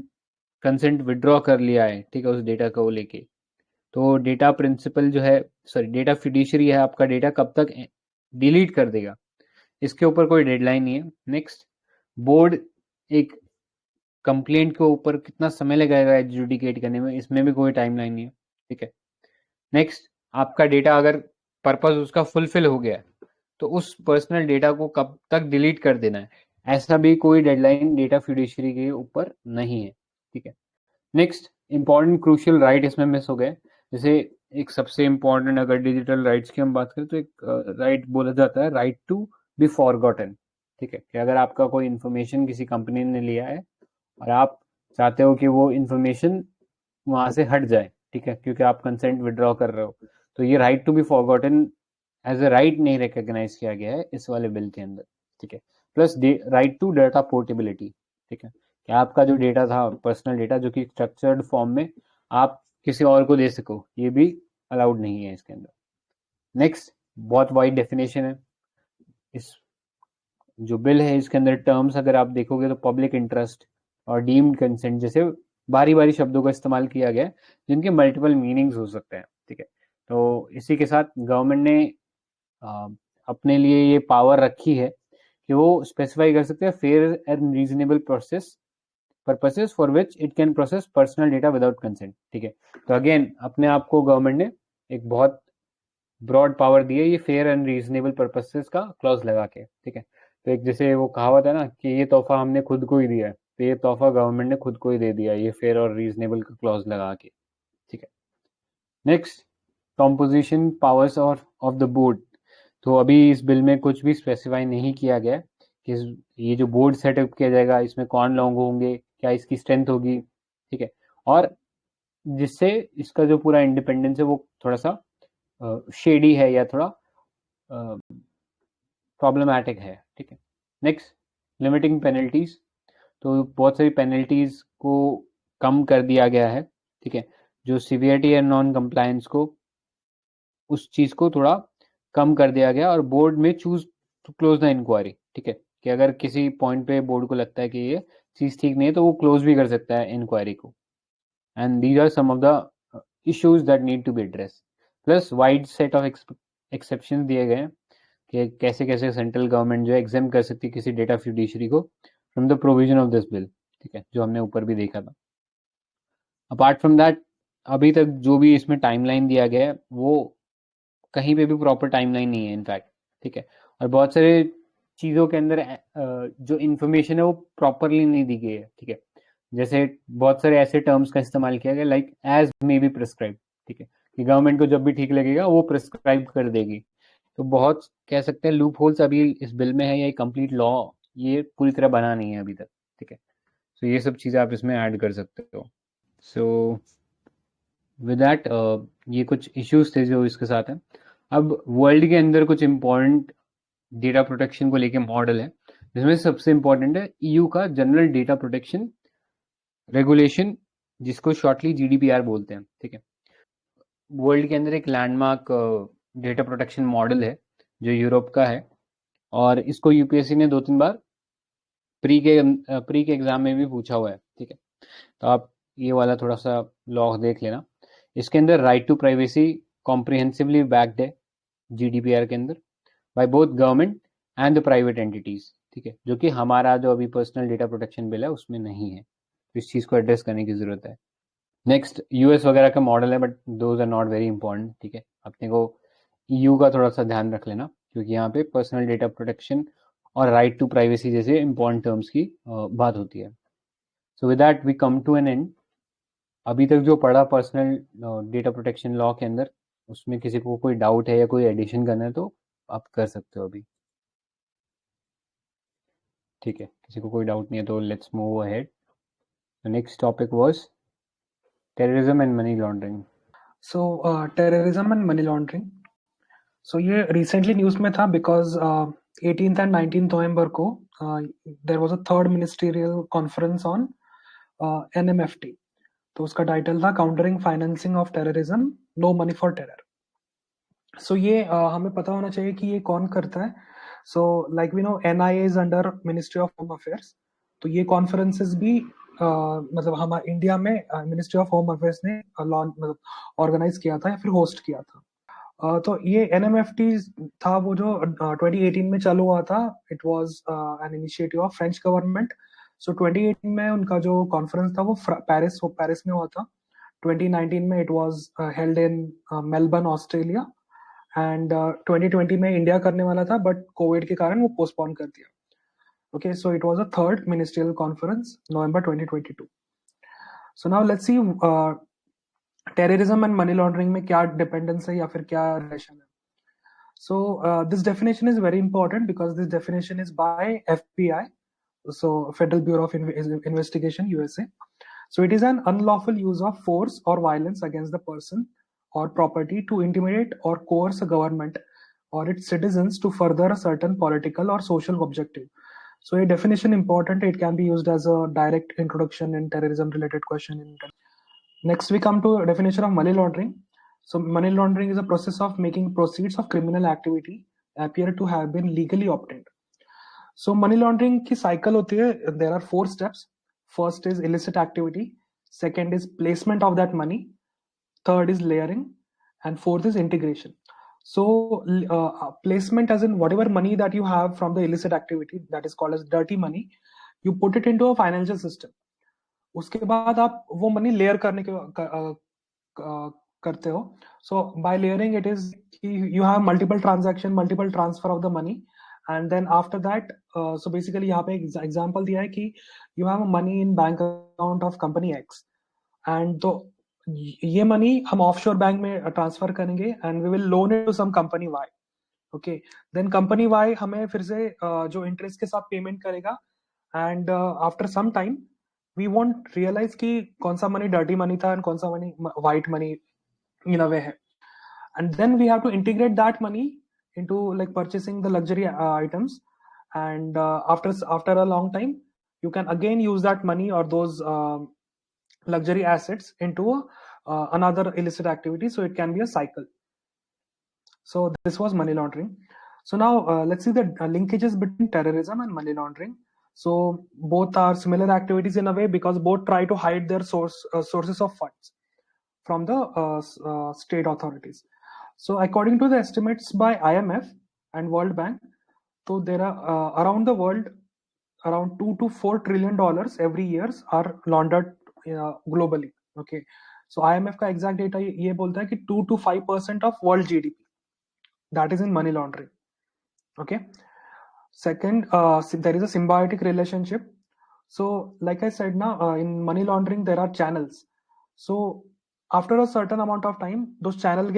कंसेंट विड्रॉ कर लिया है, ठीक है, उस डेटा को लेके, तो डेटा प्रिंसिपल जो है, सॉरी डेटा फिड्यूशियरी है, आपका डेटा कब तक डिलीट कर देगा, इसके ऊपर कोई डेडलाइन नहीं है। नेक्स्ट, बोर्ड एक कंप्लेंट के ऊपर कितना समय लगाएगा एडजुडिकेट करने में, इसमें भी कोई टाइमलाइन नहीं है। ठीक है, नेक्स्ट, आपका डेटा अगर पर्पस उसका फुलफिल हो गया है तो उस पर्सनल डेटा को कब तक डिलीट कर देना है, ऐसा भी कोई डेडलाइन डेटा फिड्यूशियरी के ऊपर नहीं है। ठीक है, नेक्स्ट, इंपॉर्टेंट क्रूशियल राइट इसमें मिस हो गए। जैसे एक सबसे इंपॉर्टेंट अगर डिजिटल राइट्स की हम बात करें तो एक राइट बोला जाता है राइट टू बी फॉरगॉटन। ठीक है, कि अगर आपका कोई इंफॉर्मेशन किसी कंपनी ने लिया है और आप चाहते हो कि वो इंफॉर्मेशन वहां से हट जाए, ठीक है, क्योंकि आप कंसेंट विड्रॉ कर रहे हो, तो ये right to be forgotten as a right नहीं रिकॉग्नाइज किया गया है इस वाले बिल के अंदर। ठीक है, plus right to data portability. ठीक है, कि आपका जो डेटा था पर्सनल डेटा जो कि स्ट्रक्चर्ड फॉर्म में आप किसी और को दे सको, ये भी अलाउड नहीं है इसके अंदर। नेक्स्ट, बहुत वाइड डेफिनेशन है इस जो बिल है, इसके अंदर टर्म्स अगर आप देखोगे तो पब्लिक इंटरेस्ट और डीम्ड कंसेंट जैसे बारी बारी शब्दों का इस्तेमाल किया गया है जिनके मल्टीपल मीनिंग्स हो सकते हैं। ठीक है, तो इसी के साथ गवर्नमेंट ने आ, अपने लिए ये पावर रखी है कि वो स्पेसिफाई कर सकते हैं fair and reasonable process purposes for which it can process personal data without consent. ठीक है, तो अगेन अपने आप को गवर्नमेंट ने एक बहुत ब्रॉड पावर दी है ये फेयर एंड रीजनेबल पर्पसेस का क्लॉज लगा के। ठीक है, तो एक जैसे वो कहावत है ना कि ये तोहफा हमने खुद को ही दिया है, तो ये तोहफा गवर्नमेंट ने खुद को ही दे दिया ये फेयर और रीजनेबल का क्लॉज लगा के। ठीक है, नेक्स्ट, कॉम्पोजिशन पावर्स और ऑफ द बोर्ड। तो अभी इस बिल में कुछ भी स्पेसिफाई नहीं किया गया कि ये जो बोर्ड सेटअप किया जाएगा इसमें कौन लोग होंगे, क्या इसकी स्ट्रेंथ होगी। ठीक है, और जिससे इसका जो पूरा इंडिपेंडेंस है वो थोड़ा सा शेडी है या थोड़ा प्रॉब्लमैटिक है। ठीक है, नेक्स्ट, लिमिटिंग पेनल्टीज। तो बहुत सारी पेनल्टीज को कम कर दिया गया है। ठीक है, जो सीवियरिटी एंड नॉन कंप्लायंस को उस चीज को थोड़ा कम कर दिया गया और बोर्ड में choose to close the inquiry. ठीक है, कि अगर किसी पॉइंट पे बोर्ड को लगता है कि ये चीज ठीक नहीं है तो वो क्लोज भी कर सकता है इंक्वायरी को। And these are some of the issues that need to be address. Plus wide set of exception दिए गए हैं कि कैसे कैसे सेंट्रल गवर्नमेंट जो है एग्जाम कर सकती है किसी डेटा फिड्यूशरी को from the provision of this bill. ठीक है, जो हमने ऊपर भी देखा था। अपार्ट फ्रॉम दैट, अभी तक जो भी इसमें टाइमलाइन दिया गया है वो कहीं पे भी प्रॉपर टाइमलाइन नहीं है इनफैक्ट। ठीक है, और बहुत सारे चीज़ों के अंदर जो इन्फॉर्मेशन है वो प्रॉपरली नहीं दी गई है। ठीक है, जैसे बहुत सारे ऐसे टर्म्स का इस्तेमाल किया गया like as may be prescribe. ठीक है, कि गवर्नमेंट को जब भी ठीक लगेगा वो प्रिस्क्राइब कर देगी। तो बहुत कह सकते हैं लूप होल्स अभी इस बिल में है, या कंप्लीट लॉ ये पूरी तरह बना नहीं है अभी तक। ठीक है, तो ये सब चीज़ें आप इसमें ऐड कर सकते हो। सो विद दैट ये कुछ इश्यूज थे जो इसके साथ हैं। अब वर्ल्ड के अंदर कुछ इम्पोर्टेंट डेटा प्रोटेक्शन को लेके मॉडल है जिसमें सबसे इम्पोर्टेंट है ईयू का जनरल डेटा प्रोटेक्शन रेगुलेशन, जिसको शॉर्टली जीडीपीआर बोलते हैं। ठीक है, वर्ल्ड के अंदर एक लैंडमार्क डेटा प्रोटेक्शन मॉडल है जो यूरोप का है, और इसको यूपीएससी ने 2-3 बार प्री के एग्जाम में भी पूछा हुआ है। ठीक है, तो आप ये वाला थोड़ा सा लॉ देख लेना। इसके अंदर right to privacy comprehensively backed है जीडीपीआर के अंदर by both government and the private entities, ठीक है, जो कि हमारा जो अभी पर्सनल डेटा प्रोटेक्शन बिल है उसमें नहीं है, तो इस चीज़ को एड्रेस करने की ज़रूरत है। नेक्स्ट यूएस वगैरह का मॉडल है, but those are not very important, ठीक है। अपने को ईयू का थोड़ा सा ध्यान रख लेना, क्योंकि यहाँ पे पर्सनल डेटा प्रोटेक्शन और राइट टू प्राइवेसी जैसे इंपॉर्टेंट टर्म्स की बात होती है। So with that we come to an end. अभी तक जो पढ़ा पर्सनल डेटा प्रोटेक्शन लॉ के अंदर, उसमें किसी को कोई डाउट है या कोई एडिशन करना है तो आप कर सकते हो अभी, ठीक है। किसी को कोई डाउट नहीं है तो let's move ahead. The next topic was terrorism and money laundering. Terrorism and money laundering, so ये रिसेंटली न्यूज में था बिकॉज 18th एंड 19th नवंबर को there was a third ministerial conference on NMFT. तो उसका टाइटल था countering financing of terrorism, no money for terror. So ये हमें पता होना चाहिए कि ये कौन करता है। So like we know NIA is under ministry of home affairs. तो ये कॉन्फ्रेंसेस भी मतलब हमारे इंडिया में मिनिस्ट्री ऑफ होम अफेयर्स ने मतलब ऑर्गेनाइज किया था या फिर होस्ट किया था। तो ये एनएमएफटी था वो जो 2018 में चालू हुआ था। It was an initiative of French government. So 2018 में उनका जो कॉन्फ्रेंस था वो पेरिस में हुआ था। 2019 में it was held in Melbourne Australia, and 2020 में इंडिया करने वाला था, बट कोविड के कारण वो पोस्टपोन कर दिया। Okay, so it was a third ministerial conference November 2022। So now let's see terrorism and money laundering में क्या डिपेंडेंस है या फिर क्या रिलेशन है। So this definition is very important because this definition is by FBI, so Federal Bureau of Investigation, USA. So it is an unlawful use of force or violence against the person or property to intimidate or coerce a government or its citizens to further a certain political or social objective. So a definition important. It can be used as a direct introduction in terrorism related question. Next, we come to a definition of money laundering. So, money laundering is a process of making proceeds of criminal activity appear to have been legally obtained. So, money laundering की cycle होती है. There are 4 steps. First is illicit activity. Second is placement of that money. Third is layering, and fourth is integration. So, placement as in whatever money that you have from the illicit activity, that is called as dirty money, you put it into a financial system. उसके बाद आप वो money layer करते हो. So by layering it is you have multiple transaction, multiple transfer of the money, and then after that so basically यहाँ पे example दिया है कि you have money in bank account of company X, and तो ये money हम offshore bank में transfer करेंगे and we will loan it to some company Y. Okay, then company Y हमें फिर से जो इंटरेस्ट के साथ पेमेंट करेगा, and after some time we won't realise कि कौन सा मनी डर्टी मनी था एंड कौन सा money white money in a way है. And then we have to integrate that money into like purchasing the luxury items, and after a long time you can again use that money or those luxury assets into another illicit activity, so it can be a cycle. So this was money laundering. So now let's see the linkages between terrorism and money laundering. So both are similar activities in a way because both try to hide their sources of funds from the state authorities. So according to the estimates by IMF and World Bank, so there are around the world around $2 to $4 trillion every years are laundered globally. Okay, so IMF का exact data ये बोलता है कि 2 to 5% of world GDP, that is in money laundering. Okay, second, there is a symbiotic relationship. So like I said now, in money laundering there are channels. So after a certain amount of time those channel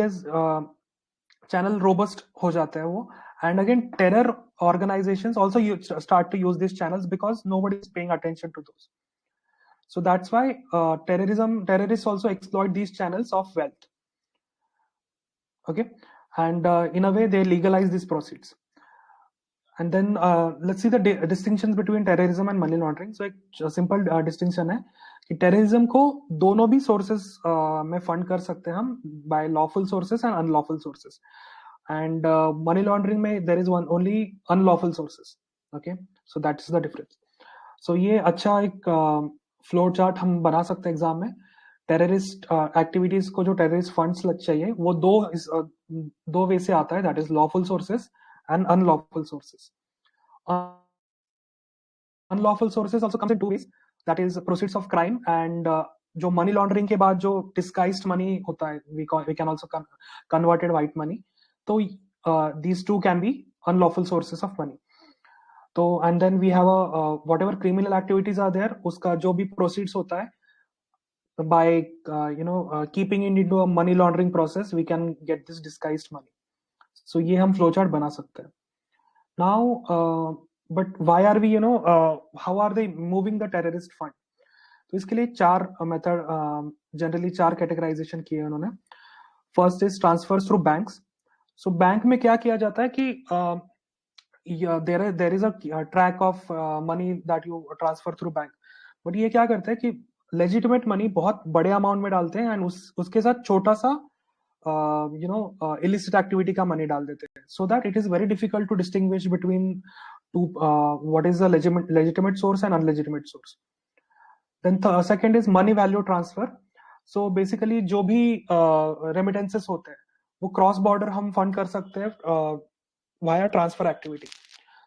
robust हो जाते हैं वो, and again terror organizations also start to use these channels because nobody is paying attention to those. So that's why terrorists also exploit these channels of wealth. Okay, and in a way they legalize these proceeds. And then let's see the distinctions between terrorism and money laundering. So एक simple distinction है कि terrorism को दोनों भी sources में fund कर सकते हैं हम, by lawful sources and unlawful sources. And money laundering में there is only unlawful sources. Okay, so that's the difference. So ये अच्छा एक फ्लो चार्ट हम बना सकते हैं एग्जाम में। टेररिस्ट एक्टिविटीज को जो टेररिस्ट फंड्स चाहिए वो दो वे से आता है, that is lawful sources and unlawful sources. Unlawful sources also comes in two ways, that is proceeds of crime and जो मनी लॉन्ड्रिंग के बाद जो डिस्गाइज्ड मनी होता है, we can also converted white money. तो these two can be unlawful sources of money. तो and then we have whatever criminal activities are there, उसका जो भी प्रोसीड्स होता है by keeping it into a money laundering process, we can get this disguised money. So ये हम flowchart बना सकते हैं. Now but why are we how are they moving the terrorist fund? तो इसके लिए चार मेथड, जनरली चार कैटेगराइजेशन किए उन्होंने. First is transfer through banks. So bank में क्या किया जाता है कि there is a track of money that you transfer through bank. But ये क्या करते हैं कि लेजिटिमेट मनी बहुत बड़े अमाउंट में डालते हैं एंड उसके साथ छोटा सा इलिसिट एक्टिविटी का मनी डाल देते हैं, so that it is very difficult to distinguish between to what is the legitimate source and unlegitimate source. Then second is money value transfer. So basically जो भी रेमिटेंसेस होते हैं वो क्रॉस बॉर्डर हम फंड कर सकते हैं via transfer activity.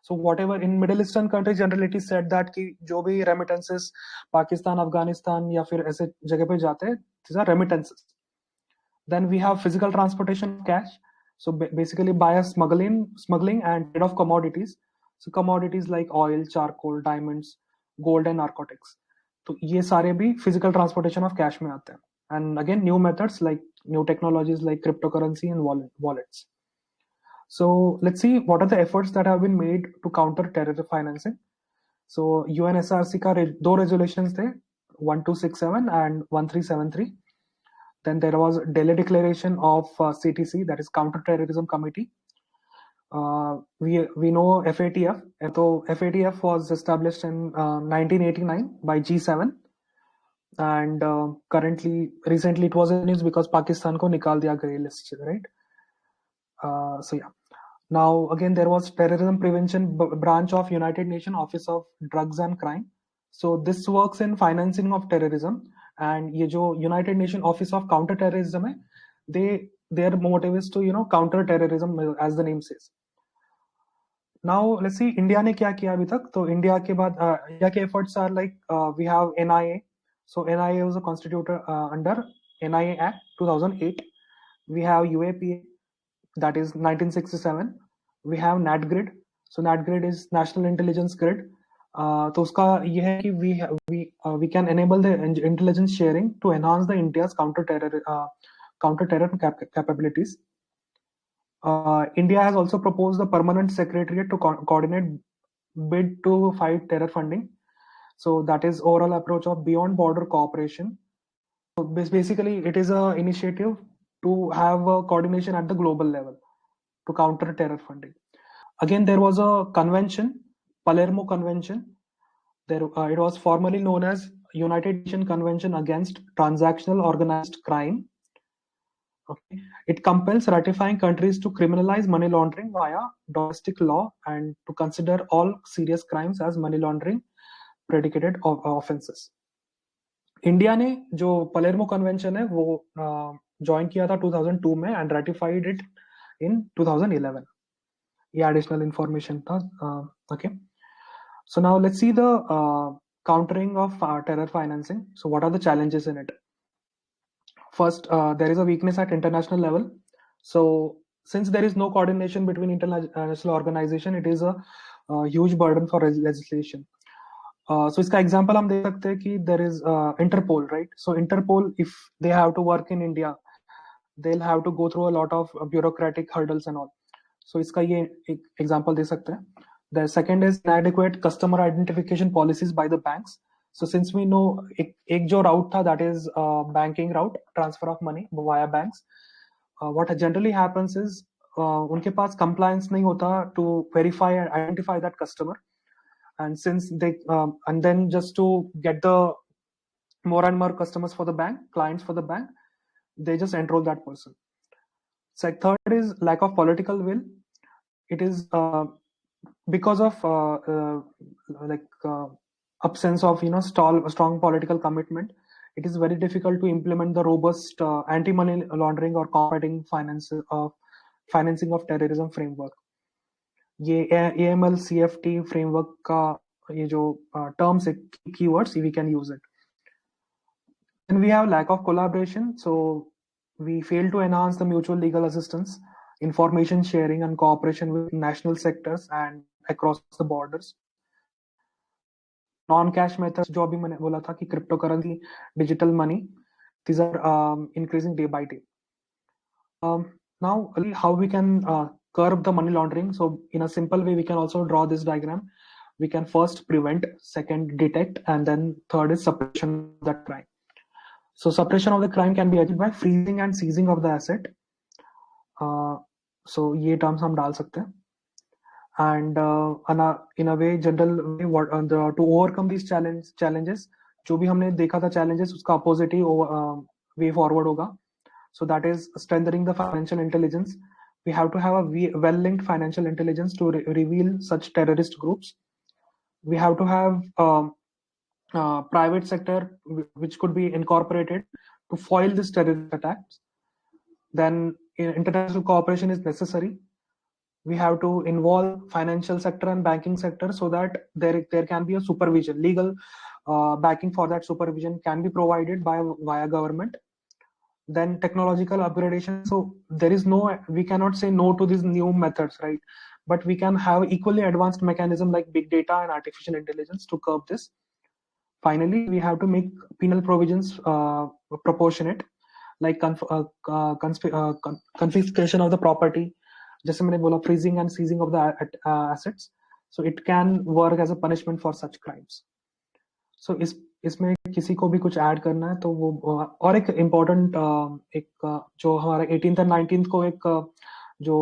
So whatever in Middle Eastern countries, generally it is said that कि जो भी remittances पाकिस्तान, अफगानिस्तान या फिर ऐसे जगह पे जाते हैं, these are remittances. Then we have physical transportation of cash. So basically by smuggling and trade of commodities. So commodities like oil, charcoal, diamonds, gold and narcotics. तो ये सारे भी physical transportation of cash में आते हैं. And again new methods like new technologies like cryptocurrency and wallets. So let's see what are the efforts that have been made to counter terror financing. So UNSRC का दो resolutions थे, 1267 and 1373. Then there was Delhi Declaration of CTC, that is Counter Terrorism Committee. We know FATF. So FATF was established in 1989 by G7, and recently it was in news because Pakistan को निकाल दिया grey list, right? So yeah. Now again there was terrorism prevention branch of United Nations Office of Drugs and Crime. So this works in financing of terrorism, and ये जो United Nations Office of Counter Terrorism है, their motive is to counter terrorism as the name says. Now let's see India ने क्या किया अभी तक. तो India के बाद India के efforts are like we have NIA. So NIA was a constituted under NIA Act 2008. We have UAPA, that is 1967. We have NatGrid. So NatGrid is National Intelligence Grid. तो उसका ये है कि we can enable the intelligence sharing to enhance the India's counter terror capabilities. India has also proposed the permanent secretariat to coordinate bid to fight terror funding. So that is overall approach of beyond border cooperation. So basically it is a initiative to have a coordination at the global level to counter terror funding. Again, there was a convention, Palermo Convention. It was formerly known as United Nations Convention Against Transactional Organized Crime. Okay. It compels ratifying countries to criminalize money laundering via domestic law and to consider all serious crimes as money laundering predicated offenses. India ने जो Palermo convention है वो join किया था 2002 में and ratified it in 2011. ये additional information था. Okay, so now let's see the countering of terror financing. So what are the challenges in it? First, there is a weakness at international level. So since there is no coordination between international organization, it is a huge burden for legislation. So इसका example हम दे सकते हैं कि there is Interpol, right? So Interpol, if they have to work in India, they'll have to go through a lot of bureaucratic hurdles and all. So इसका ये एक example दे सकते हैं. The second is inadequate customer identification policies by the banks. So since we know एक जो route था, that is banking route, transfer of money via banks. What generally happens is उनके पास compliance नहीं होता to verify and identify that customer. And since they and then just to get the more and more customers for the bank, clients for the bank, they just enroll that person. So third is lack of political will. It is because of absence of strong political commitment, it is very difficult to implement the robust anti-money laundering or combating financing of terrorism framework. ये AML CFT framework का ये जो terms है, keywords, we can use it. And we have lack of collaboration, so we fail to enhance the mutual legal assistance, information sharing and cooperation with national sectors and across the borders. Non-cash methods, जो अभी मैंने बोला था कि cryptocurrency, digital money, these are increasing day by day. Now, how we can curb the money laundering? So, in a simple way, we can also draw this diagram. We can first prevent, second detect, and then third is suppression of that crime. So, suppression of the crime can be achieved by freezing and seizing of the asset. So, ये terms हम डाल सकते हैं. And in a way, general way, to overcome these challenges, जो भी हमने देखा था challenges, उसका opposite ही way forward होगा. So that is strengthening the financial intelligence. We have to have a well-linked financial intelligence to reveal such terrorist groups. We have to have private sector which could be incorporated to foil these terrorist attacks. Then international cooperation is necessary. We have to involve financial sector and banking sector so that there can be a supervision. Legal backing for that supervision can be provided via government. Then technological upgradation. So there is we cannot say no to these new methods, right? But we can have equally advanced mechanism like big data and artificial intelligence to curb this. Finally, we have to make penal provisions proportionate, like confiscation of the property, जैसे मैंने बोला, freezing and seizing of the assets. So it can work as a punishment for such crimes. So इसमें किसी को भी कुछ add करना है तो वो और एक इम्पोर्टेंट जो हमारा 18th और 19th को एक जो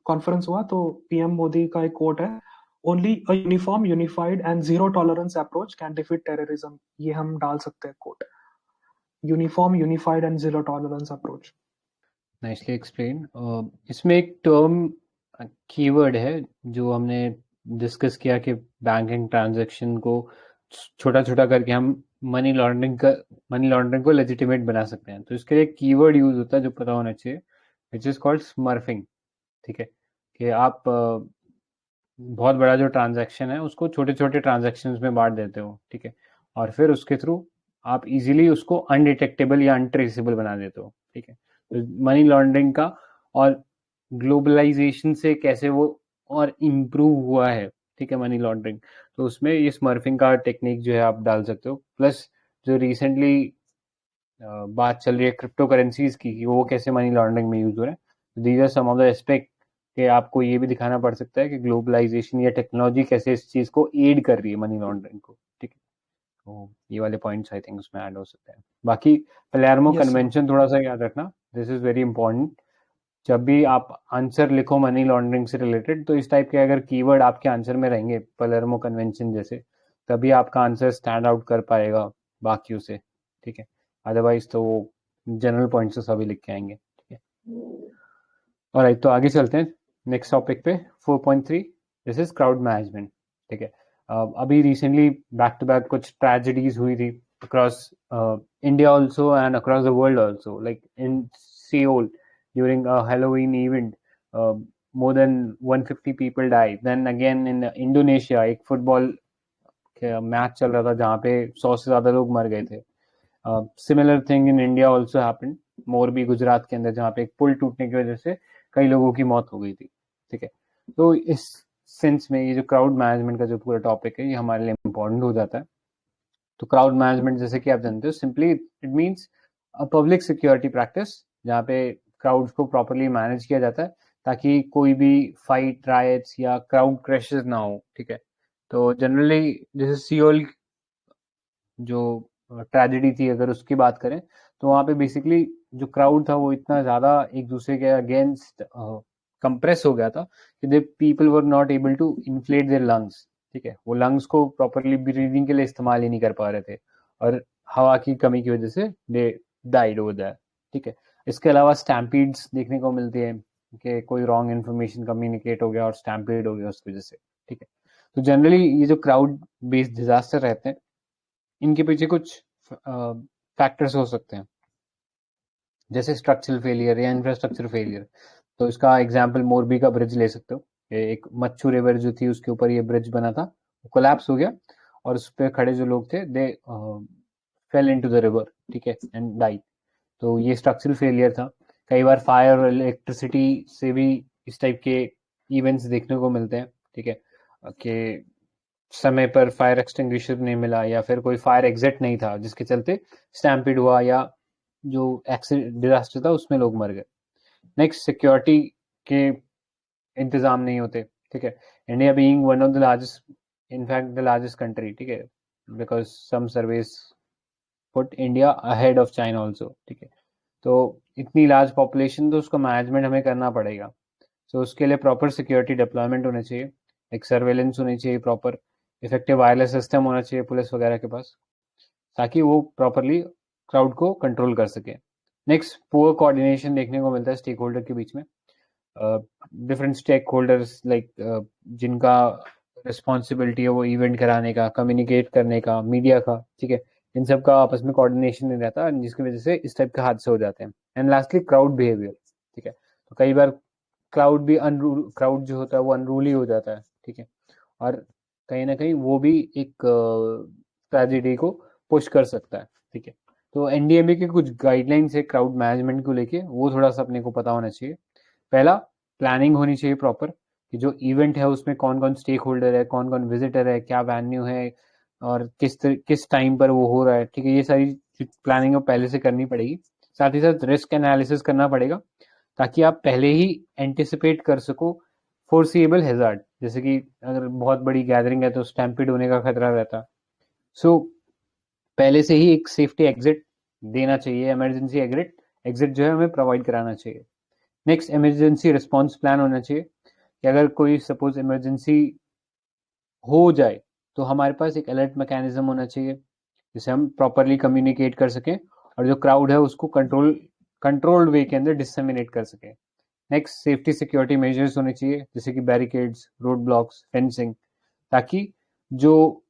कॉन्फ्रेंस हुआ तो पीएम मोदी का एक कोट है, only a uniform, unified and zero tolerance approach can defeat terrorism. ये हम डाल सकते हैं quote, uniform, unified and zero tolerance approach. Nicely explain. इसमें एक टर्म कीवर्ड है जो हमने डिस्कस किया कि बैंकिंग ट्रांजैक्शन को छोटा छोटा करके हम मनी लॉन्ड्रिंग को लेजिटिमेट बना सकते हैं. तो इसके लिए कीवर्ड यूज होता है जो पता होना चाहिए, विच इज कॉल्ड स्मर्फिंग. ठीक है, कि आप बहुत बड़ा जो ट्रांजैक्शन है उसको छोटे छोटे ट्रांजैक्शंस में बांट देते हो. ठीक है, और फिर उसके थ्रू आप इजीली उसको अनडिटेक्टेबल या अनट्रेसेबल बना देते हो. ठीक है, तो मनी लॉन्ड्रिंग का और ग्लोबलाइजेशन से कैसे वो और इम्प्रूव हुआ है, ठीक है, मनी लॉन्ड्रिंग, तो उसमें ये स्मर्फिंग का टेक्निक जो है आप डाल सकते हो. प्लस जो रिसेंटली बात चल रही है क्रिप्टो करेंसीज की कि वो कैसे मनी लॉन्ड्रिंग में यूज हो रहे हैं, these are some of the aspect कि आपको ये भी दिखाना पड़ सकता है कि ग्लोबलाइजेशन या टेक्नोलॉजी कैसे इस चीज को एड कर रही है मनी लॉन्ड्रिंग को. ठीक है, तो ये वाले पॉइंट्स आई थिंक उसमें ऐड हो सकते हैं. बाकी पलेर्मो कन्वेंशन थोड़ा सा याद रखना, दिस इज वेरी इंपॉर्टेंट. जब भी आप आंसर लिखो मनी लॉन्ड्रिंग से रिलेटेड तो इस टाइप के अगर कीवर्ड आपके आंसर में रहेंगे पलेर्मो कन्वेंशन जैसे, तभी आपका आंसर स्टैंड आउट कर पाएगा बाकियों से. ठीक है, अदरवाइज तो वो जनरल पॉइंट्स तो सभी लिख के आएंगे. ठीक है, ऑलराइट, तो आगे चलते हैं नेक्स्ट टॉपिक पे. 4.3, दिस इज क्राउड मैनेजमेंट. ठीक है, अभी रिसेंटली बैक टू बैक कुछ ट्रेजेडीज हुई थी across India also and across the world also, like in Seoul during a Halloween event, more than 150 people died. Then again in Indonesia एक football match चल रहा था जहाँ पे 100 से ज्यादा लोग मर गए थे. Similar thing in India also happened, Morbi Gujarat के अंदर, जहाँ पे एक पुल टूटने की वजह से कई लोगों की मौत हो गई थी. ठीक है, तो इस सेंस में ये जो क्राउड मैनेजमेंट का जो पूरा टॉपिक है ये हमारे लिए इम्पोर्टेंट हो जाता है. तो क्राउड मैनेजमेंट जैसे कि आप जानते हो, simply it means a public security practice जहाँ पे क्राउड्स को प्रॉपरली मैनेज किया जाता है ताकि कोई भी फाइट, राइट्स या क्राउड क्रैशेस ना हो. ठीक है, तो जनरली जैसे सियोल जो ट्रेजेडी थी अगर उसकी बात करें तो वहाँ पे बेसिकली जो क्राउड था वो इतना ज्यादा एक दूसरे के अगेंस्ट कंप्रेस हो गया था कि they people were not able to inflate their lungs. ठीक है, वो लंग्स को प्रॉपरली ब्रीदिंग के लिए इस्तेमाल ही नहीं कर पा रहे थे और हवा की कमी की वजह से दे डाइड ओवर दैट. ठीक है, इसके अलावा स्टैम्पीड्स देखने को मिलती है कि कोई रॉन्ग इन्फॉर्मेशन कम्युनिकेट हो गया और स्टैम्पीड हो गया उसकी वजह से. ठीक है, तो जनरली ये जो क्राउड बेस्ड डिजास्टर रहते हैं, इनके पीछे कुछ फैक्टर्स हो सकते हैं, जैसे स्ट्रक्चरल फेलियर या इंफ्रास्ट्रक्चर फेलियर। तो इसका एग्जांपल मोरबी का ब्रिज ले सकते हो। एक मच्छू रिवर जो थी उसके ऊपर ये ब्रिज बना था, वो कोलैप्स हो गया और उस पर खड़े जो लोग थे दे फेल इनटू द रिवर, ठीक है, एंड डाइड। तो ये स्ट्रक्चरल फेलियर था। कई बार फायर और इलेक्ट्रिसिटी से भी इस टाइप के इवेंट्स देखने को मिलते हैं, ठीक है, कि समय पर फायर एक्सटिंग्विशर नहीं मिला या फिर कोई फायर एग्जिट नहीं था जिसके चलते स्टैम्पिड हुआ या जो एक्सीडेंट डिजास्टर था उसमें लोग मर गए। नेक्स्ट, सिक्योरिटी के इंतजाम नहीं होते, ठीक है। India being one of the largest, in fact the largest country, ठीक है, because some surveys put India ahead of China also, ठीक है। तो इतनी लार्ज पॉपुलेशन, तो उसका मैनेजमेंट हमें करना पड़ेगा। तो उसके लिए प्रॉपर सिक्योरिटी डिप्लॉयमेंट होना चाहिए, एक सर्वेलेंस होनी चाहिए, प्रॉपर इफेक्टिव वायरलेस सिस्टम होना चाहिए पुलिस वगैरह के पास, ताकि वो प्रॉपरली क्राउड को कंट्रोल कर सके। नेक्स्ट, पुअर कोऑर्डिनेशन देखने को मिलता है स्टेक होल्डर के बीच में। डिफरेंट स्टेक होल्डर्स लाइक जिनका रिस्पॉन्सिबिलिटी है वो इवेंट कराने का, कम्युनिकेट करने का, मीडिया का, ठीक है, इन सब का आपस में कोऑर्डिनेशन नहीं रहता, जिसकी वजह से इस टाइप के हादसे हो जाते हैं। एंड लास्टली, क्राउड बिहेवियर, ठीक है। तो कई बार क्राउड जो होता है वो अनरूली हो जाता है, ठीक है, और कहीं ना कहीं वो भी एक ट्रेजेडी को पुश कर सकता है, ठीक है। तो एनडीएमए के कुछ गाइडलाइंस है क्राउड मैनेजमेंट को लेके, वो थोड़ा सा अपने को पता होना चाहिए। पहला, प्लानिंग होनी चाहिए प्रॉपर, कि जो इवेंट है उसमें कौन कौन स्टेक होल्डर है, कौन कौन विजिटर है, क्या वेन्यू है और किस टाइम पर वो हो रहा है, ठीक है। ये सारी प्लानिंग पहले से करनी पड़ेगी। साथ ही साथ रिस्क एनालिसिस करना पड़ेगा, ताकि आप पहले ही एंटिसिपेट कर सको फोर्सिएबल हैजार्ड, जैसे कि अगर बहुत बड़ी गैदरिंग है तो स्टैम्पिड होने का खतरा रहता है। सो पहले से ही एक सेफ्टी एग्जिट देना चाहिए, इमरजेंसी एग्जिट एग्जिट जो है हमें प्रोवाइड कराना चाहिए। नेक्स्ट, इमरजेंसी रिस्पॉन्स प्लान होना चाहिए, कि अगर कोई सपोज इमरजेंसी हो जाए तो हमारे पास एक अलर्ट मैकेनिज्म होना चाहिए, जिसे हम प्रॉपरली कम्युनिकेट कर सकें और जो क्राउड है उसको कंट्रोल्ड वे के अंदर डिसमिनेट कर सकें। नेक्स्ट, सेफ्टी सिक्योरिटी मेजर्स होने चाहिए, जैसे कि बैरिकेड्स, रोड ब्लॉक्स, फेंसिंग, ताकि जो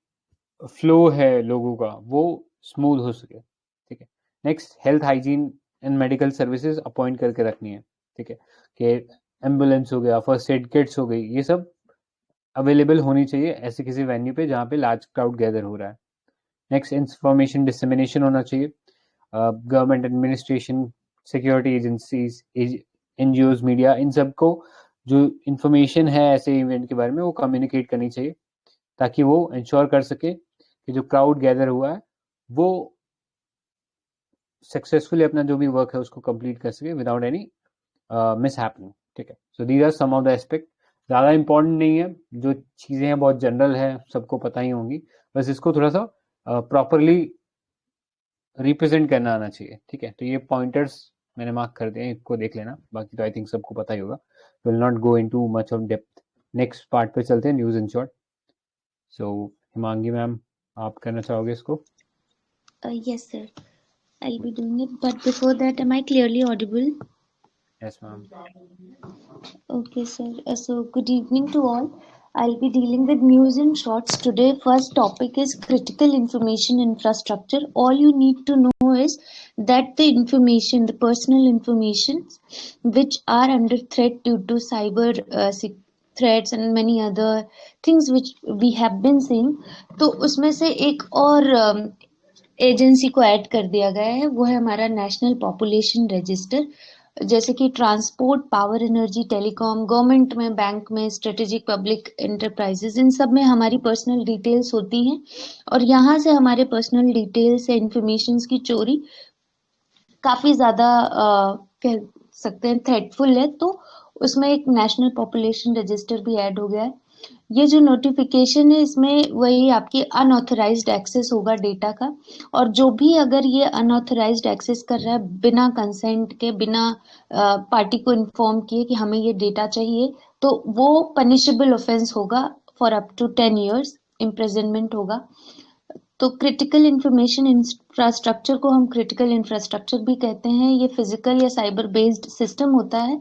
फ्लो है लोगों का वो स्मूथ हो सके, ठीक है। Next, health hygiene and medical services appoint करके रखनी है, ठीक है, कि एम्बुलेंस हो गया, फर्स्ट एड किट्स हो गई, ये सब अवेलेबल होनी चाहिए ऐसे किसी वेन्यू पे जहाँ पे लार्ज क्राउड गैदर हो रहा है। नेक्स्ट, इंफॉर्मेशन डिसमिनेशन होना चाहिए। Government administration, security agencies, NGOs, media, इन सबको जो इंफॉर्मेशन है ऐसे इवेंट के बारे में वो कम्युनिकेट करनी चाहिए, ताकि वो इंश्योर कर सके कि जो क्राउड गैदर हुआ है वो सक्सेसफुली अपना जो भी वर्क है उसको कंप्लीट कर सके विदाउट एनी मिस हैपनिंग, ठीक है। So these are some of the aspect, ज़्यादा इंपॉर्टेंट नहीं है, जो चीज़ें हैं बहुत जनरल है, सबको पता ही होंगी, बस इसको थोड़ा सा प्रॉपरली रिप्रेजेंट करना आना चाहिए, ठीक है। तो ये पॉइंटर्स मैंने मार्क कर दिए, इसको देख लेना, बाकी तो आई थिंक सबको पता ही होगा, will not go into much of depth. Next part पे चलते हैं, news in short. So Himangi ma'am, आप करना चाहोगे इसको? Yes, sir. I'll be doing it. But before that, am I clearly audible? Yes, ma'am. Okay, sir. So, good evening to all. I'll be dealing with news in shorts today. First topic is critical information infrastructure. All you need to know is that the information, the personal information, which are under threat due to cyber threats and many other things which we have been seeing. तो उसमें से एक और agency को add कर दिया गया है, वो है हमारा नेशनल पॉपुलेशन रजिस्टर। जैसे कि transport, power, energy, telecom, government में, बैंक में, स्ट्रेटेजिक पब्लिक एंटरप्राइजेस, इन सब में हमारी पर्सनल डिटेल्स होती हैं और यहाँ से हमारे पर्सनल डिटेल्स या इंफॉर्मेशन की चोरी काफी ज्यादा कह सकते हैं थ्रेटफुल है। तो उसमें एक नेशनल पॉपुलेशन रजिस्टर भी ऐड हो गया है। ये जो नोटिफिकेशन है इसमें वही आपकी अनऑथराइज्ड एक्सेस होगा डेटा का, और जो भी अगर ये अनऑथराइज्ड एक्सेस कर रहा है बिना कंसेंट के, बिना पार्टी को इन्फॉर्म किए कि हमें ये डेटा चाहिए, तो वो पनिशेबल ऑफेंस होगा for up to 10 years imprisonment होगा। तो क्रिटिकल इंफॉर्मेशन इंफ्रास्ट्रक्चर को हम क्रिटिकल इंफ्रास्ट्रक्चर भी कहते हैं। ये फिजिकल या साइबर बेस्ड सिस्टम होता है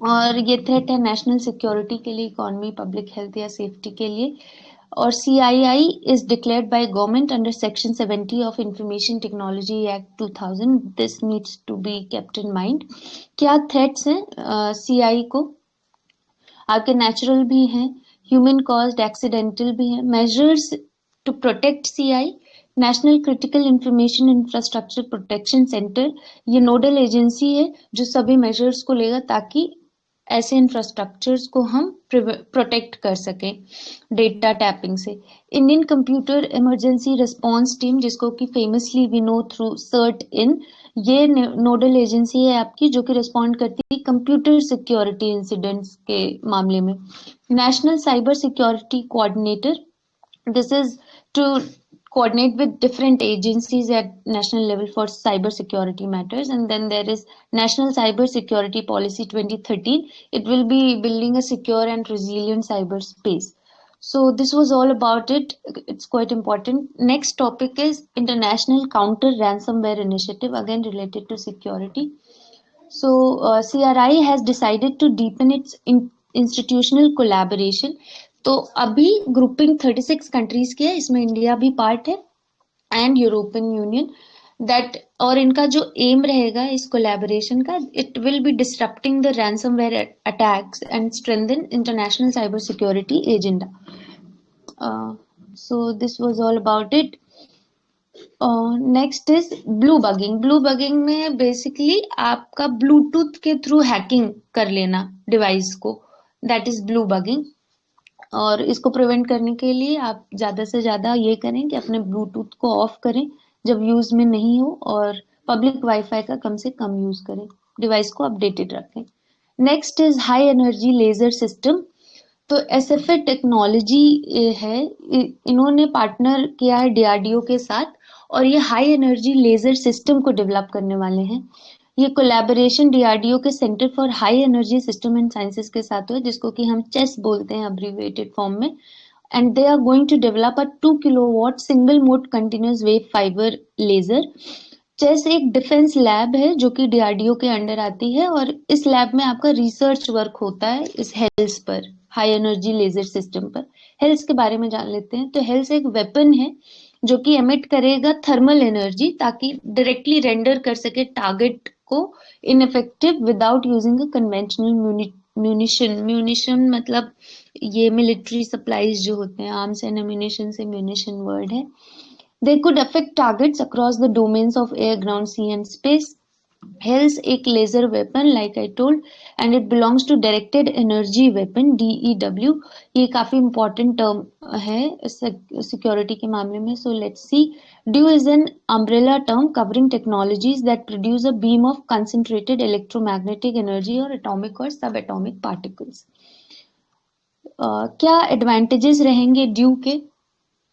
और ये थ्रेट है नेशनल सिक्योरिटी के लिए, इकोनॉमी, पब्लिक हेल्थ या सेफ्टी के लिए। और CII is declared by government under Section 70 of Information Technology Act 2000. This needs to be kept in mind. क्या threats हैं CI को? आपके नेचुरल भी हैं, ह्यूमन कॉज्ड, एक्सीडेंटल भी हैं। Measures to protect CI, national critical information infrastructure protection centre, ये nodal agency है जो सभी मेजर्स को लेगा ताकि ऐसे इंफ्रास्ट्रक्चर्स को हम प्रोटेक्ट कर सकें डेटा टैपिंग से। Indian computer emergency response team, जिसको कि famously we know through CERT in, ये नोडल एजेंसी है आपकी जो कि रिस्पॉन्ड करती है कंप्यूटर सिक्योरिटी इंसिडेंट्स के मामले में। National cyber security coordinator, this is to coordinate with different agencies at national level for cyber security matters. And then there is National Cyber Security Policy 2013. It will be building a secure and resilient cyberspace. So this was all about it. It's quite important. Next topic is International Counter Ransomware Initiative, again related to security. So CRI has decided to deepen its institutional collaboration. तो अभी grouping 36 countries की है, इसमें India भी part है and European union that. और इनका जो एम रहेगा इस कोलैबोरेशन का, it will be disrupting the ransomware attacks and strengthen international cyber security agenda. So this was all about it. Next is blue bugging. Blue bugging में basically आपका Bluetooth के through hacking कर लेना device को, that is blue bugging. और इसको prevent करने के लिए आप ज़्यादा से ज़्यादा ये करें कि अपने ब्लूटूथ को ऑफ करें जब यूज में नहीं हो, और पब्लिक वाईफाई का कम से कम यूज करें, डिवाइस को अपडेटेड रखें। Next is high energy laser system. तो SFA टेक्नोलॉजी है, इन्होंने पार्टनर किया है DRDO के साथ, और ये हाई एनर्जी लेजर सिस्टम को डेवलप करने वाले हैं। ये कोलैबोरेशन DRDO के centre for high energy system and sciences के साथ हुआ, जिसको कि हम CHESS बोलते हैं अब्रीविएटेड फॉर्म में। And they are going to develop a 2 kilowatt single mode continuous wave fibre laser. CHESS एक डिफेंस लैब है जो कि DRDO के अंडर आती है, और इस लैब में आपका रिसर्च वर्क होता है इस हेल्थ पर, हाई एनर्जी लेजर सिस्टम पर। हेल्थ के बारे में जान लेते हैं। तो हेल्थ एक वेपन है जो कि एमिट करेगा थर्मल एनर्जी ताकि डायरेक्टली रेंडर कर सके टारगेट को ineffective without using a conventional munition. Munition मतलब ये मिलिट्री सप्लाईज जो होते हैं, आर्म्स एंड एम्यूनिशन से म्यूनिशन वर्ड है। They could affect targets across the domains of air, ground, sea and space. HELS एक laser weapon like I told, and it belongs to directed energy weapon DEW. ये काफी important term है security के मामले में. So let's see. DEW is an umbrella term covering technologies that produce a beam of concentrated electromagnetic energy or atomic or subatomic particles. क्या advantages रहेंगे DEW के?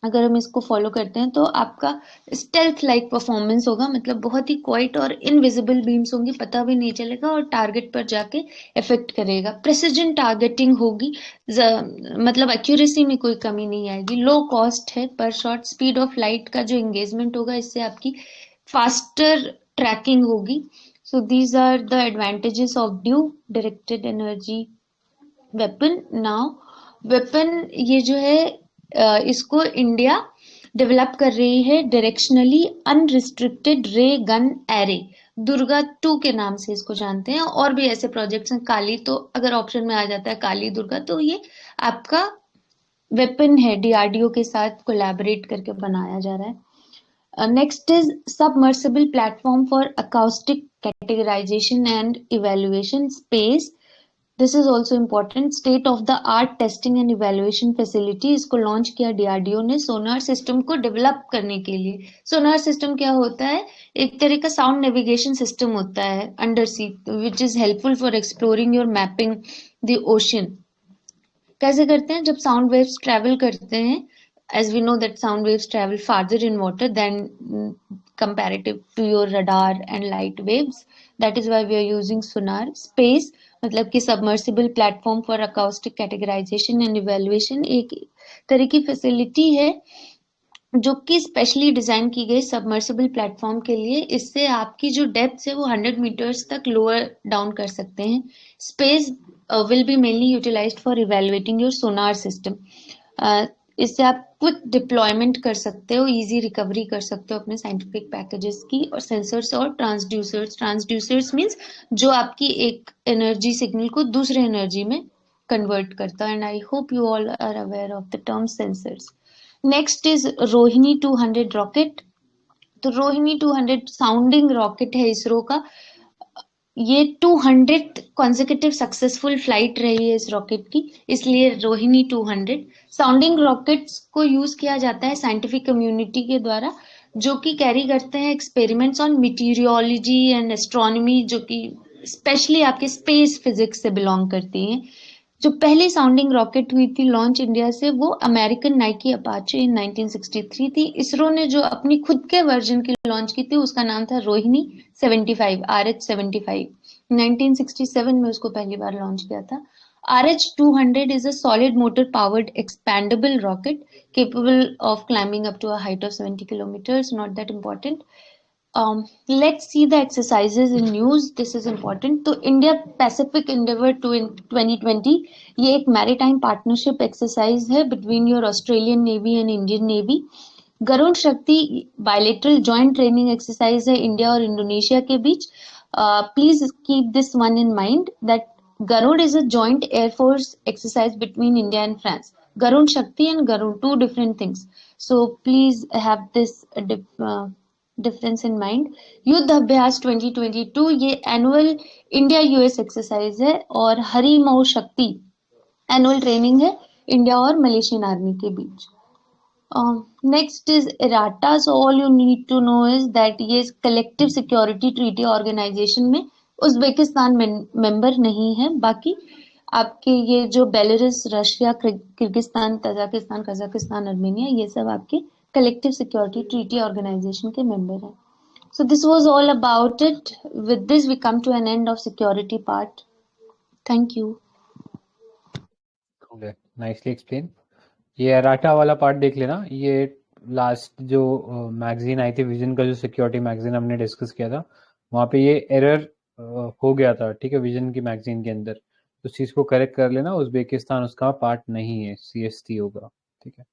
अगर हम इसको फॉलो करते हैं तो आपका स्टेल्थ लाइक परफॉर्मेंस होगा, मतलब बहुत ही क्वाइट और इनविजिबल बीम्स होंगी, पता भी नहीं चलेगा और टारगेट पर जाके इफेक्ट करेगा। प्रेसिजन टारगेटिंग होगी, मतलब एक्यूरेसी में कोई कमी नहीं आएगी। लो कॉस्ट है पर शॉट। स्पीड ऑफ लाइट का जो एंगेजमेंट होगा इससे आपकी फास्टर ट्रैकिंग होगी। So these are the advantages of DEW directed energy weapon. Now weapon ये जो है इसको इंडिया डेवलप कर रही है directionally unrestricted ray gun array, Durga 2 के नाम से इसको जानते हैं। और भी ऐसे प्रोजेक्ट्स हैं, काली, तो अगर ऑप्शन में आ जाता है काली दुर्गा, तो ये आपका वेपन है DRDO के साथ कोलैबोरेट करके बनाया जा रहा है। Next is submersible platform for acoustic categorisation and evaluation space. This is also important. State of the art testing and evaluation facility, इसको लॉन्च किया DRDO ने सोनार सिस्टम को डेवलप करने के लिए। सोनार सिस्टम क्या होता है? एक तरह का साउंड नेविगेशन सिस्टम होता है under sea, which is helpful for exploring your mapping the ocean. कैसे करते हैं? जब साउंड वेव्स ट्रेवल करते हैं, as we know that sound waves travel farther in water than comparative to your radar and light waves. That is why we are using sonar. Space मतलब कि submersible platform for acoustic categorisation and evaluation एक तरह की facility है जो कि specially design की गई सबमर्सिबल प्लेटफॉर्म के लिए। इससे आपकी जो डेप्थ है वो 100 मीटर्स तक लोअर डाउन कर सकते हैं। Space will be mainly utilised for evaluating your sonar system. इससे आप क्विक डिप्लॉयमेंट कर सकते हो, इजी रिकवरी कर सकते हो अपने साइंटिफिक पैकेजेस की, और सेंसर्स और ट्रांसड्यूसर्स मीन्स जो आपकी एक एनर्जी सिग्नल को दूसरे एनर्जी में कन्वर्ट करता है। And I hope you all are aware of the term sensors. Next is Rohini 200 rocket. तो रोहिणी 200 साउंडिंग रॉकेट है इसरो का। ये 200th कॉन्जिक्यूटिव सक्सेसफुल फ्लाइट रही है इस रॉकेट की, इसलिए रोहिणी 200। साउंडिंग रॉकेट्स को यूज किया जाता है साइंटिफिक कम्युनिटी के द्वारा, जो कि कैरी करते हैं एक्सपेरिमेंट्स ऑन मीटीरियोलॉजी एंड एस्ट्रोनॉमी, जो कि स्पेशली आपके स्पेस फिजिक्स से बिलोंग करती हैं। जो पहली साउंडिंग रॉकेट हुई थी लॉन्च इंडिया से, वो अमेरिकन नाइकी अपाचे इन 1963 थी। इसरो ने जो अपनी खुद के वर्जन की लॉन्च की थी उसका नाम था रोहिणी 75, RH-75। 1967 में उसको पहली बार लॉन्च किया था। RH-200 is a solid motor powered expandable rocket capable of climbing up to a height of 70 kilometers. Not that important. Let's see the exercises in news. This is important. तो India Pacific Endeavour 2020 ये एक maritime partnership exercise है between your Australian navy and Indian navy. Garud Shakti bilateral joint training exercise है India और Indonesia के बीच। Please keep this one in mind that Garud is a joint air force exercise between India and France. Garud Shakti and Garud, two different things. So please have this difference in mind. युद्ध अभ्यास 2022 ये annual India US exercise है, और Harimau Shakti annual training है India और Malaysian army के बीच। Next is errata. So all you need to know is that ये कलेक्टिव सिक्योरिटी ट्रीटी ऑर्गेनाइजेशन में उज्बेकिस्तान मेंबर नहीं है। बाकी आपके ये जो Belarus, Russia, Kyrgyzstan, Tajikistan, Kazakhstan, Armenia, ये सब आपके कलेक्टिव सिक्योरिटी ट्रीटी ऑर्गेनाइजेशन के मेंबर हैं। So this was all about it. With this we come to an end of security part. Thank you. Okay, nicely explained. ये एराटा वाला part देख लेना। ये लास्ट जो मैगजीन आई थी विजन का, जो सिक्योरिटी मैगजीन हमने डिस्कस किया था, वहाँ पे ये एरर हो गया था, ठीक है, विजन की मैगजीन के अंदर। तो उस चीज़ को करेक्ट कर लेना। उज्बेकिस्तान उसका पार्ट नहीं है, CST होगा, ठीक है।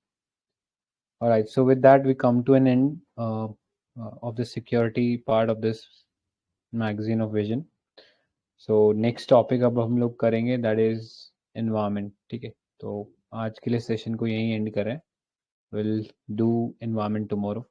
Alright, so with that we come to an end of the security part of this magazine of vision. So next topic अब हम लोग करेंगे, that is environment, ठीक है। तो आज के लिए सेशन को यहीं एंड करें। We'll do environment tomorrow.